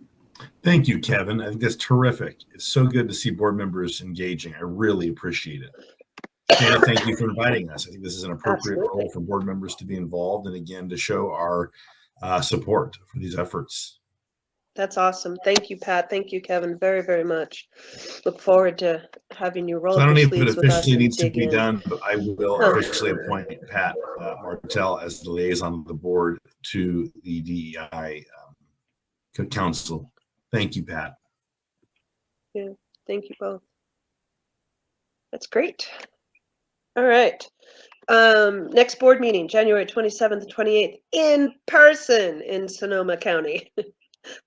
A: Thank you, Kevin. I think that's terrific. It's so good to see board members engaging. I really appreciate it. Dana, thank you for inviting us. I think this is an appropriate role for board members to be involved, and again, to show our support for these efforts.
F: That's awesome. Thank you, Pat. Thank you, Kevin, very, very much. Look forward to having you roll
A: So I
F: up
A: don't
F: your
A: know if it
F: sleeves with us
A: officially
F: and
A: needs to
F: dig
A: be
F: in.
A: done, but I will officially appoint Pat Martell as the liaison of the board to the DEI Council. Thank you, Pat.
F: Yeah, thank you both. That's great. All right. Next board meeting, January 27th to 28th, in person in Sonoma County.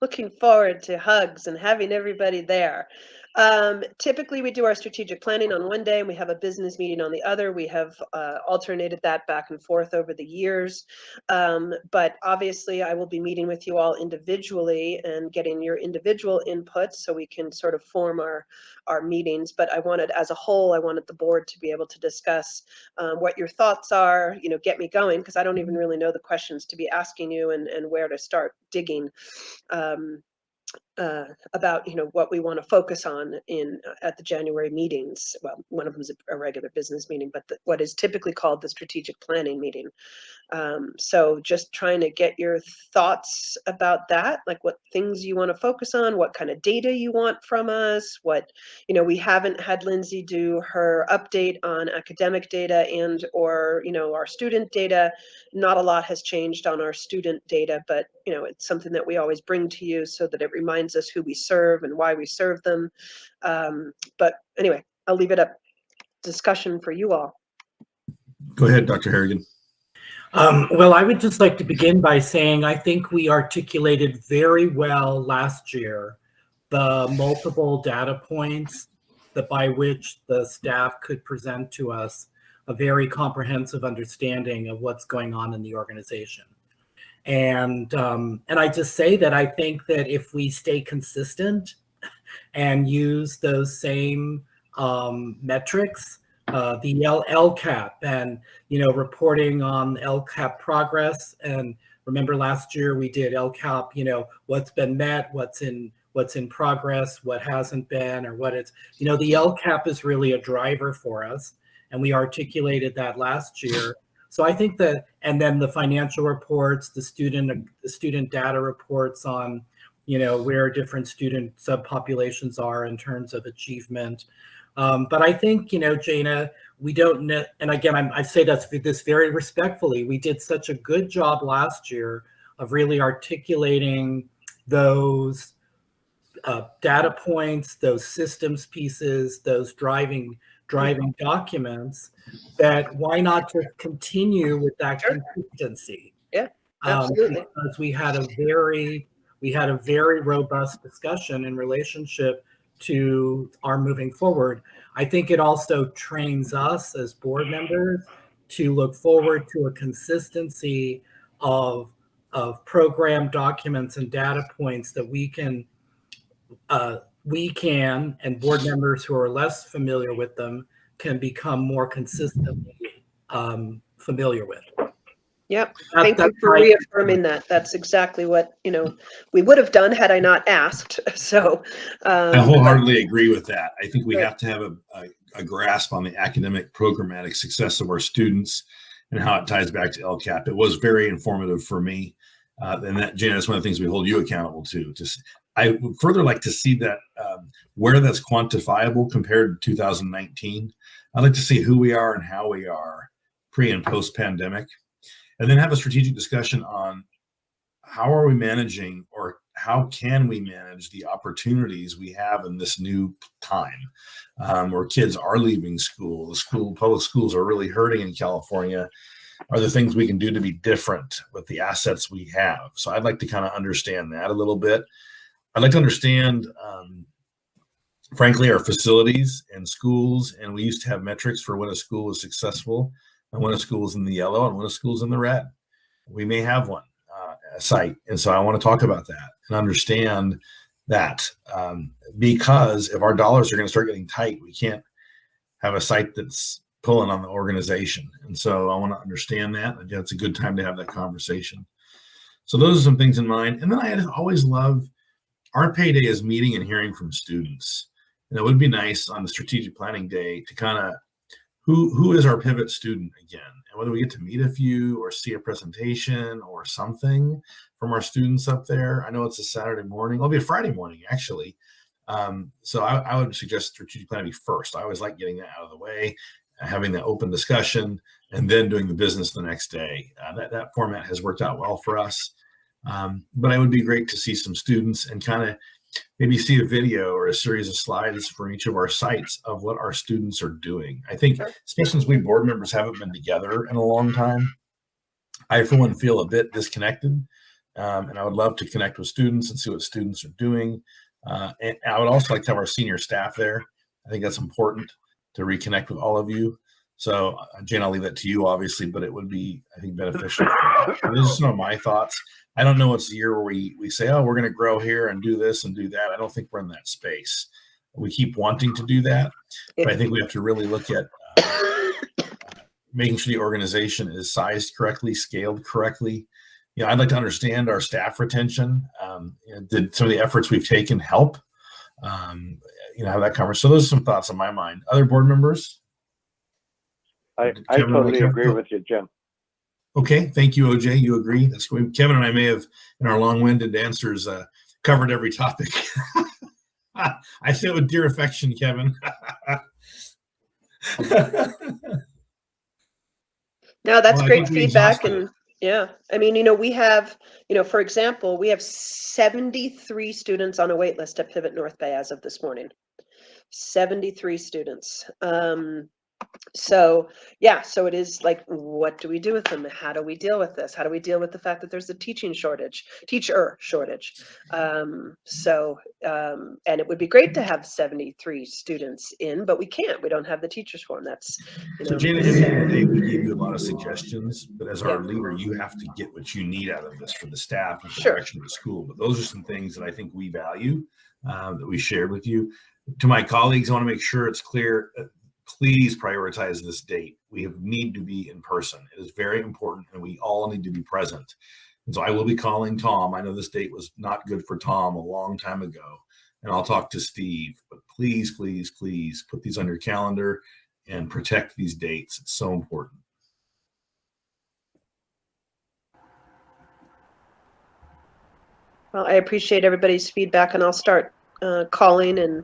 F: Looking forward to hugs and having everybody there. Typically, we do our strategic planning on one day and we have a business meeting on the other. We have alternated that back and forth over the years. But obviously, I will be meeting with you all individually and getting your individual input so we can sort of form our meetings. But I wanted, as a whole, I wanted the board to be able to discuss what your thoughts are, get me going, because I don't even really know the questions to be asking you and where to start digging. about what we want to focus on at the January meetings. Well, one of them is a regular business meeting, but what is typically called the strategic planning meeting. So just trying to get your thoughts about that, like what things you want to focus on, what kind of data you want from us, we haven't had Lindsay do her update on academic data or our student data. Not a lot has changed on our student data, but it's something that we always bring to you so that it reminds us who we serve and why we serve them. But anyway, I'll leave it up discussion for you all.
A: Go ahead, Dr. Harrigan.
C: Well, I would just like to begin by saying I think we articulated very well last year the multiple data points by which the staff could present to us a very comprehensive understanding of what's going on in the organization. And I just say that I think that if we stay consistent and use those same metrics, the LCAP and reporting on LCAP progress. And remember last year we did LCAP, what's been met, what's in progress, what hasn't been, or what it's, the LCAP is really a driver for us, and we articulated that last year. So I think that, and then the financial reports, the student data reports on where different student subpopulations are in terms of achievement. But I think, Jana, we don't know, and again, I say this very respectfully, we did such a good job last year of really articulating those data points, those systems pieces, those driving documents, that why not just continue with that consistency?
F: Yeah, absolutely.
C: Because we had a very robust discussion in relationship to our moving forward. I think it also trains us as board members to look forward to a consistency of program documents and data points that we can and board members who are less familiar with them can become more consistently familiar with.
F: Yep. Thank you for reaffirming that. That's exactly what, we would have done had I not asked. So
A: I wholeheartedly agree with that. I think we have to have a grasp on the academic programmatic success of our students and how it ties back to LCAP. It was very informative for me. And that, Jana, is one of the things we hold you accountable to. I would further like to see that where that's quantifiable compared to 2019. I'd like to see who we are and how we are pre and post pandemic. And then have a strategic discussion on how are we managing, or how can we manage the opportunities we have in this new time where kids are leaving school. Public schools are really hurting in California. Are there things we can do to be different with the assets we have? So I'd like to kind of understand that a little bit. I'd like to understand, frankly, our facilities and schools. And we used to have metrics for when a school was successful, and when a school is in the yellow, and when a school is in the red. We may have one site. And so I want to talk about that and understand that because if our dollars are going to start getting tight, we can't have a site that's pulling on the organization. And so I want to understand that. Again, it's a good time to have that conversation. So those are some things in mind. And then I always love our payday is meeting and hearing from students. And it would be nice on the strategic planning day to kind of who is our pivot student again, and whether we get to meet a few or see a presentation or something from our students up there. I know it's a Saturday morning. It'll be a Friday morning, actually. So I would suggest strategic planning be first. I always like getting that out of the way, having that open discussion, and then doing the business the next day. That format has worked out well for us. But it would be great to see some students and kind of maybe see a video or a series of slides from each of our sites of what our students are doing. I think, especially since we board members haven't been together in a long time, I, for one, feel a bit disconnected. And I would love to connect with students and see what students are doing. And I would also like to have our senior staff there. I think that's important to reconnect with all of you. So, Jane, I'll leave that to you, obviously, but it would be, I think, beneficial. Those are some of my thoughts. I don't know what's the year where we say, oh, we're going to grow here and do this and do that. I don't think we're in that space. We keep wanting to do that, but I think we have to really look at making sure the organization is sized correctly, scaled correctly, I'd like to understand our staff retention. Did some of the efforts we've taken help? Have that conversation. So those are some thoughts on my mind. Other board members?
E: I
A: Kevin,
E: totally
A: Kevin?
E: agree with you, Jim.
A: Okay, thank you, OJ. You agree? That's good. Kevin and I may have, in our long-winded answers, covered every topic. I say it with dear affection, Kevin.
F: No, that's
A: Well, I
F: great
A: think we
F: feedback.
A: exhausted
F: And yeah, I mean, we have, for example, we have 73 students on a wait list at Pivot North Bay as of this morning. 73 students. So yeah, so it is like, what do we do with them? How do we deal with this? How do we deal with the fact that there's a teacher shortage? And it would be great to have 73 students in, but we can't. We don't have the teachers for them. That's,
A: So Janet, at the end of the day, we gave you a lot of suggestions, but as our
F: Yeah.
A: leader, you have to get what you need out of this for the staff and for the
F: Sure.
A: direction of the school. But those are some things that I think we value, that we shared with you. To my colleagues, I want to make sure it's clear. Please prioritize this date. We need to be in person. It is very important, and we all need to be present. And so I will be calling Tom. I know this date was not good for Tom a long time ago, and I'll talk to Steve. But please, please, please put these on your calendar and protect these dates. It's so important.
F: Well, I appreciate everybody's feedback, and I'll start calling and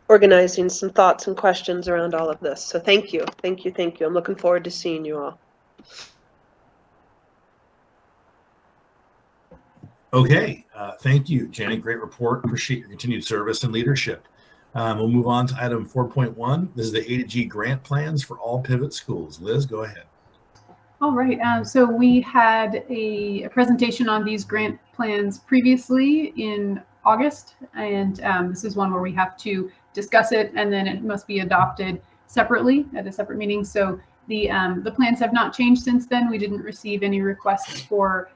F: organizing some thoughts and questions around all of this. So thank you. Thank you. Thank you. I'm looking forward to seeing you all.
A: Okay. Thank you, Janet. Great report. Appreciate your continued service and leadership. We'll move on to item 4.1. This is the A to G grant plans for all Pivot schools. Liz, go ahead.
B: All right, so we had a presentation on these grant plans previously in August, and this is one where we have to discuss it, and then it must be adopted separately at a separate meeting. So the plans have not changed since then. We didn't receive any requests for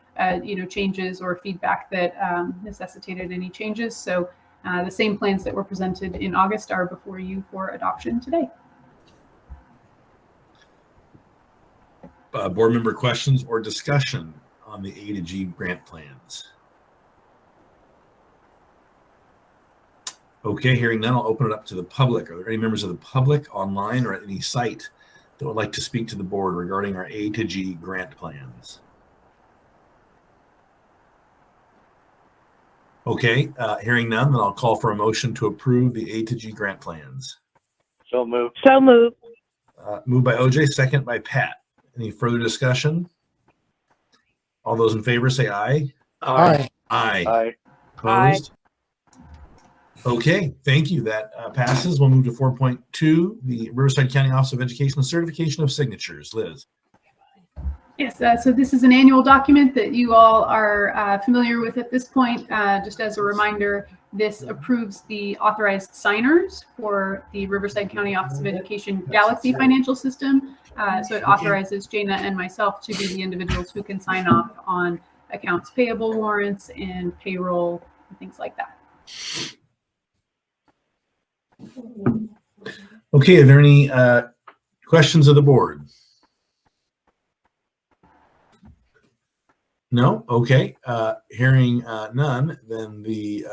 B: changes or feedback that necessitated any changes. So the same plans that were presented in August are before you for adoption today.
A: Board member questions or discussion on the A to G grant plans? Okay, hearing none, I'll open it up to the public. Are there any members of the public online or at any site that would like to speak to the board regarding our A to G grant plans? Okay, hearing none, then I'll call for a motion to approve the A to G grant plans.
E: So moved.
G: So moved.
A: Moved by OJ, second by Pat. Any further discussion? All those in favor say aye.
D: Aye.
A: Aye.
E: Aye.
A: Opposed? Okay, thank you. That passes. We'll move to 4.2, the Riverside County Office of Education certification of signatures. Liz.
B: Yes, so this is an annual document that you all are familiar with at this point. Just as a reminder, this approves the authorized signers for the Riverside County Office of Education Galaxy financial system. So it authorizes Jana and myself to be the individuals who can sign off on accounts payable warrants and payroll and things like that.
A: Okay, are there any questions of the board? No? Okay. Hearing none, then the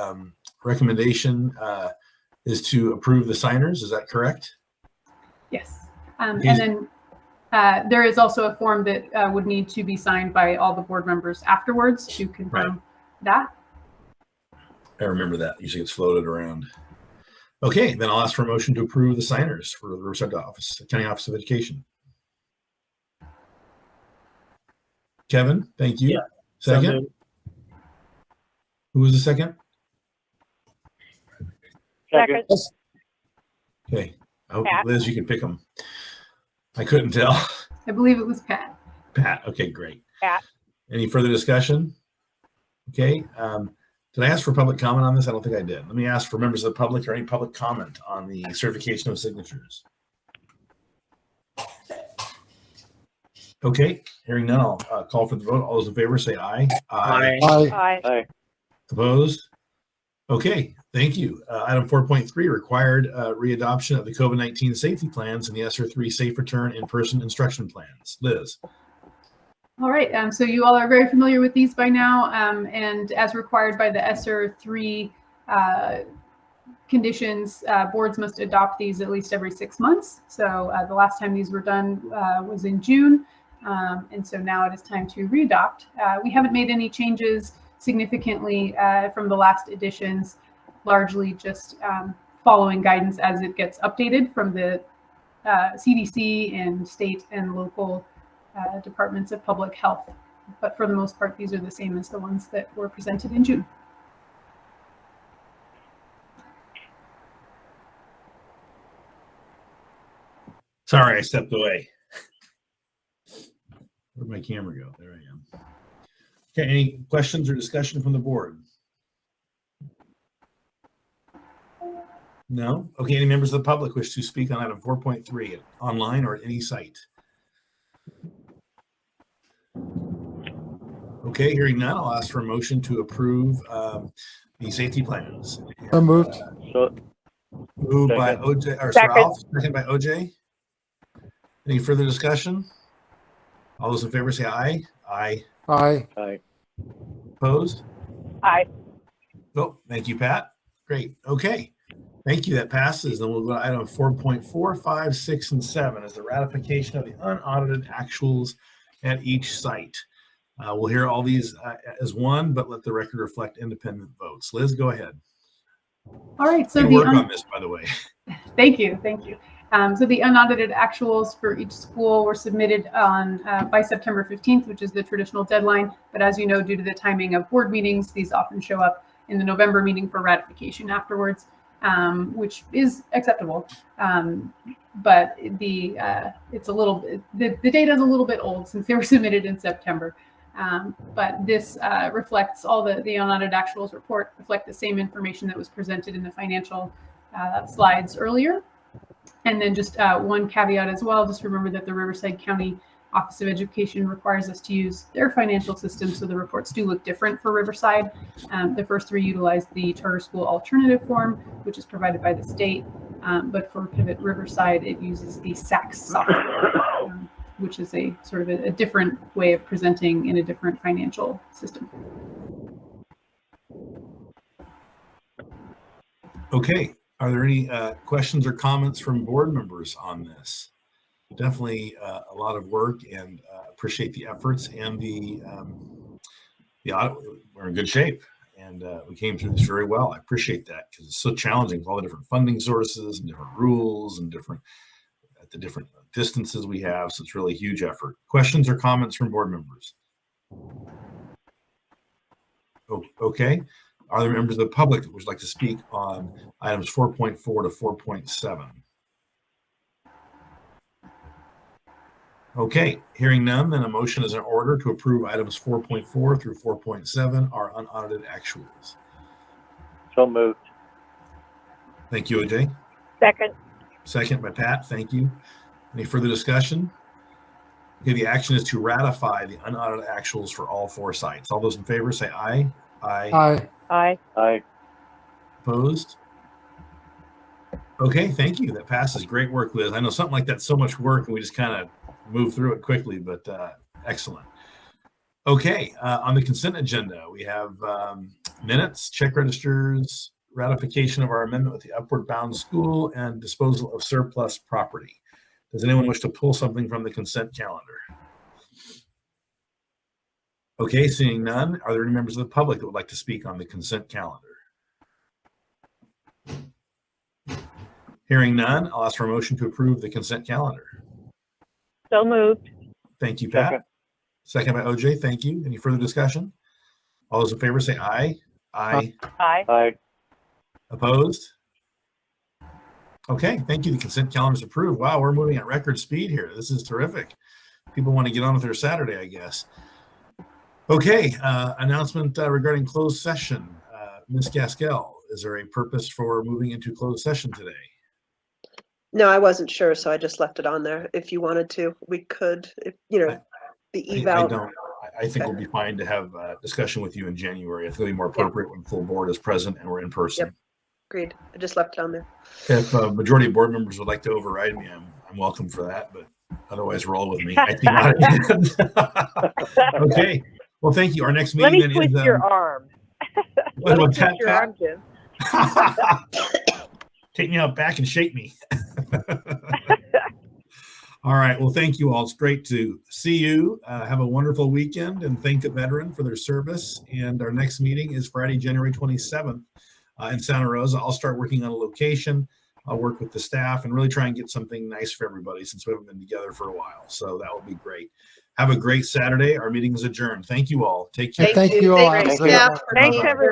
A: recommendation is to approve the signers. Is that correct?
B: Yes. And then there is also a form that would need to be signed by all the board members afterwards to confirm that.
A: I remember that. Usually gets floated around. Okay, then I'll ask for a motion to approve the signers for the Riverside County Office of Education. Kevin, thank you.
C: Yeah.
A: Second? Who was the second?
E: Second.
A: Okay. I hope,
G: Pat.
A: Liz, you can pick them. I couldn't tell.
B: I believe it was Pat.
A: Pat. Okay, great.
G: Pat.
A: Any further discussion? Okay. Did I ask for public comment on this? I don't think I did. Let me ask for members of the public or any public comment on the certification of signatures. Okay, hearing none, I'll call for the vote. All those in favor say aye.
C: Aye.
D: Aye.
E: Aye.
A: Opposed? Okay, thank you. Item 4.3, required readoption of the COVID-19 safety plans and the ESSER 3 safe return in-person instruction plans. Liz.
B: All right, so you all are very familiar with these by now, and as required by the ESSER 3 conditions, boards must adopt these at least every 6 months. So the last time these were done was in June, and so now it is time to readopt. We haven't made any changes significantly from the last editions, largely just following guidance as it gets updated from the CDC and state and local departments of public health. But for the most part, these are the same as the ones that were presented in June.
A: Sorry, I stepped away. Where'd my camera go? There I am. Okay, any questions or discussion from the board? No? Okay, any members of the public wish to speak on item 4.3 online or at any site? Okay, hearing none, I'll ask for a motion to approve the safety plans.
D: So moved.
E: So,
A: Moved by
E: Second.
A: OJ, or
G: Second.
A: Ralph, second by OJ. Any further discussion? All those in favor say aye. Aye.
D: Aye.
E: aye.
A: Opposed?
G: Aye.
A: Oh, thank you, Pat. Great. Okay. Thank you. That passes. Then we'll go to item 4.4, 5, 6, and 7 as the ratification of the unaudited actuals at each site. We'll hear all these as one, but let the record reflect independent votes. Liz, go ahead.
B: All right, so
A: Good work on this, by the way.
B: Thank you. So the unaudited actuals for each school were submitted on by September 15th, which is the traditional deadline. But as you know, due to the timing of board meetings, these often show up in the November meeting for ratification afterwards, which is acceptable. But it's a little bit, the data is a little bit old since they were submitted in September. But this reflects all the unaudited actuals report reflect the same information that was presented in the financial slides earlier. And then just one caveat as well, just remember that the Riverside County Office of Education requires us to use their financial system, so the reports do look different for Riverside. The first three utilize the Charter School Alternative Form, which is provided by the state, but for Pivot Riverside, it uses the SACS software, which is a sort of a different way of presenting in a different financial system.
A: Okay. Are there any questions or comments from board members on this? Definitely a lot of work, and appreciate the efforts and the audit. We're in good shape, and we came through this very well. I appreciate that because it's so challenging with all the different funding sources and different rules and different distances we have. So it's really a huge effort. Questions or comments from board members? Oh, okay. Are there members of the public that would like to speak on items 4.4 to 4.7? Okay, hearing none, then a motion is in order to approve items 4.4 through 4.7 are unaudited actuals.
E: So moved.
A: Thank you, OJ.
G: Second.
A: Second by Pat. Thank you. Any further discussion? Okay, the action is to ratify the unaudited actuals for all four sites. All those in favor say aye. Aye.
D: Aye.
G: Aye.
E: Aye.
A: Opposed? Okay, thank you. That passes. Great work, Liz. I know something like that's so much work and we just kind of move through it quickly, but excellent. Okay, on the consent agenda, we have minutes, check registers, ratification of our amendment with the Upward Bound School, and disposal of surplus property. Does anyone wish to pull something from the consent calendar? Okay, seeing none, are there any members of the public that would like to speak on the consent calendar? Hearing none, I'll ask for a motion to approve the consent calendar.
G: So moved.
A: Thank you, Pat.
E: Second.
A: Second by OJ. Thank you. Any further discussion? All those in favor say aye. Aye.
G: Aye.
E: Aye.
A: Opposed? Okay, thank you. The consent calendar is approved. Wow, we're moving at record speed here. This is terrific. People want to get on with their Saturday, I guess. Okay, announcement regarding closed session. Ms. Gaskell, is there a purpose for moving into closed session today?
F: No, I wasn't sure, so I just left it on there. If you wanted to, we could, if, the
A: I
F: eval.
A: don't. I think we'll be fine to have a discussion with you in January. I think it'll be more appropriate when full board is present and we're in person.
F: Yep. Agreed. I just left it on there.
A: If a majority of board members would like to override me, I'm welcome for that, but Otherwise, roll with me. I think not. Okay. Well, thank you. Our next
G: Let
A: meeting
G: me
A: then
G: twist
A: is
G: your arm.
A: what,
G: Let me
A: what's that,
G: twist your
A: Pat?
G: arm, Jim.
A: Take me out back and shake me. All right. Well, thank you all. It's great to see you. Have a wonderful weekend and thank the veteran for their service. And our next meeting is Friday, January 27th in Santa Rosa. I'll start working on a location. I'll work with the staff and really try and get something nice for everybody since we haven't been together for a while. So that will be great. Have a great Saturday. Our meeting is adjourned. Thank you all. Take care.
D: Thank you all.
F: Thank
D: Have a
F: you,
D: great
F: staff,
D: one.
F: for
G: Thanks,
F: being
G: everyone.